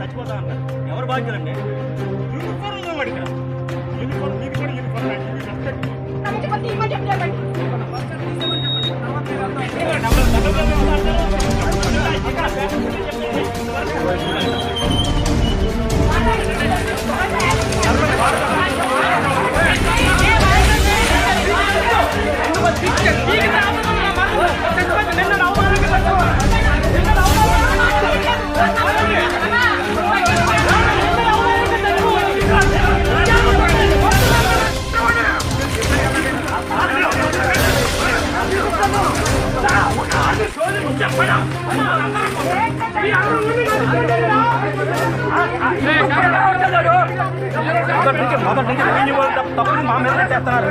చచ్చిపోతా ఎవరు బాధ్యులండి? తప్పుడు మా మీద చేస్తున్నారు.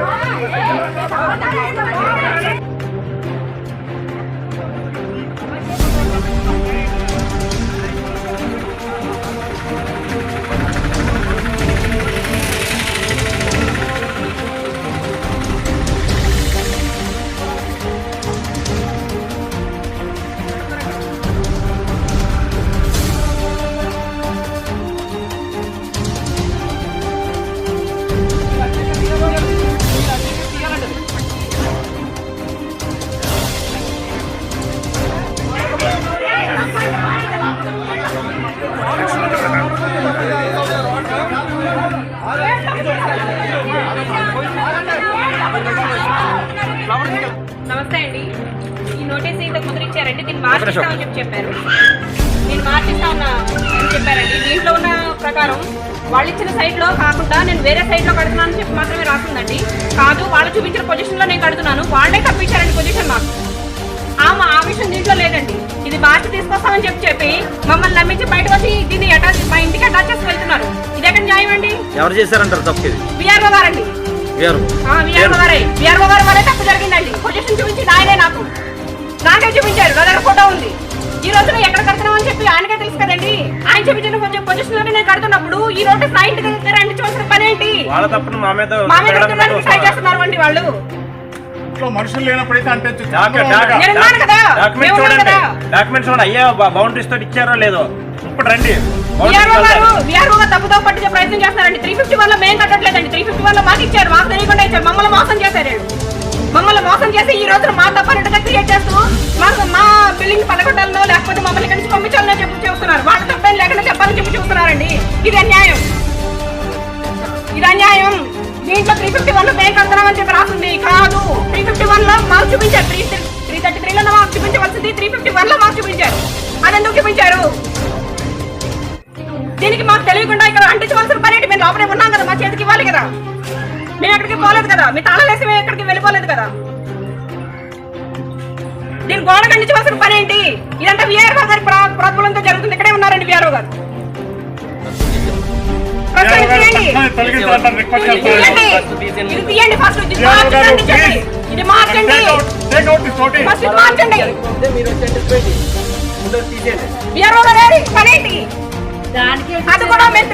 నమస్తే అండి. ఈ నోటీస్ ఇంతకు ముందు ఇచ్చారండి. దీన్ని మార్చిస్తామని చెప్పారు. నేను మార్చిస్తా ఉన్నా అని చెప్పారండి. దీంట్లో ఉన్న ప్రకారం వాళ్ళు ఇచ్చిన సైట్ లో కాకుండా నేను వేరే సైట్ లో కడుతున్నానని చెప్పి మాత్రమే రాస్తుందండి. కాదు, వాళ్ళు చూపించిన పొజిషన్ లో నేను కడుతున్నాను. వాళ్ళే కప్పించారండి పొజిషన్ నాకు. ఆ విషయం దీంట్లో లేదండి. ఇది మార్చి తీసుకొస్తామని చెప్పి మమ్మల్ని నమ్మించి బయటకు వచ్చి దీన్ని మా ఇంటికి అటాచ్ చేసి వెళ్తున్నారు. ఇది ఎక్కడ న్యాయం అండి? ఎవరు చేశారంటారు తప్పు? విఆర్ఓ గారండి. విఆర్ఓ గారు వల్లే తప్పు జరిగిందండి. పొజిషన్ చూపించింది ఆయనే, నాకే చూపించారు. నా దగ్గర ఫోటో ఉంది. ఈ రోజు ఎక్కడ కడుతున్నాం అని చెప్పి ఆయనకే తెలుసు కదండి. ఆయన చూపించిన కొంచెం పొజిషన్ లోనే నేను కడుతున్నప్పుడు ఈ రోజు నా ఇంటి దగ్గర చూసిన పని ఏంటి? మా మీద ట్రై చేస్తున్నారు అండి వాళ్ళు. మనుషులు లేనప్పుడైతే అంటే డాక్యుమెంట్స్ అయ్యా బౌండరీస్ తోటి ఇచ్చారో లేదో ఇప్పుడు రండి. తప్పుతో పట్టించే ప్రయత్నం చేస్తారండి. 350 వల్ల మేము కట్టట్లేదండి. 350 వల్ల మాకు ఇచ్చారు, మాకు తెలియకుండా ఇచ్చారు. మమ్మల్ని మోసం చేశారు. మమ్మల్ని మోసం చేసి ఈ రోజు మా తప్పనట్టుగా క్రియేట్ చేస్తూ మా బిల్డింగ్ పదకొట్టాలనో లేకపోతే మమ్మల్ని ఇక్కడి నుంచి పంపించాలనో చెప్పి చూస్తున్నారు. వాళ్ళ తప్పని లేకుండా చెప్పాలని చెప్పి చూస్తున్నారండి. ఇది అన్యాయం, ఇది అన్యాయం. దీంట్లో 351 మేము కడుతున్నామని చెప్పి రాస్తుంది. కాదు, 351 లో మాకు చూపించారు. 333 లో మాకు చూపించవలసింది 351 లో మాకు చూపించారు. అది ఎందుకు చూపించారు? దీనికి మాకు తెలియకుండా ఇక్కడ అంటించవలసిన పని ఏంటి? మేము లోపలే ఉన్నాం కదా, మా చేతికి ఇవ్వాలి కదా. మేము ఎక్కడికి పోలేదు కదా, మీ తాళాలు వేసి మేము ఎక్కడికి వెళ్ళిపోలేదు కదా. దీని గోడ ఖండించవలసిన పని ఏంటి? ఇదంతా విఆర్ఓ గారి ప్రాబ్లంతో జరుగుతుంది. ఇక్కడే ఉన్నారండి విఆర్ఓ గారు. తీయండి ఫస్ట్, ఇది మార్చండి. ఫస్ట్ మార్చండి. విఆర్ఓ గారి పని ఏంటి? అది కూడా మేము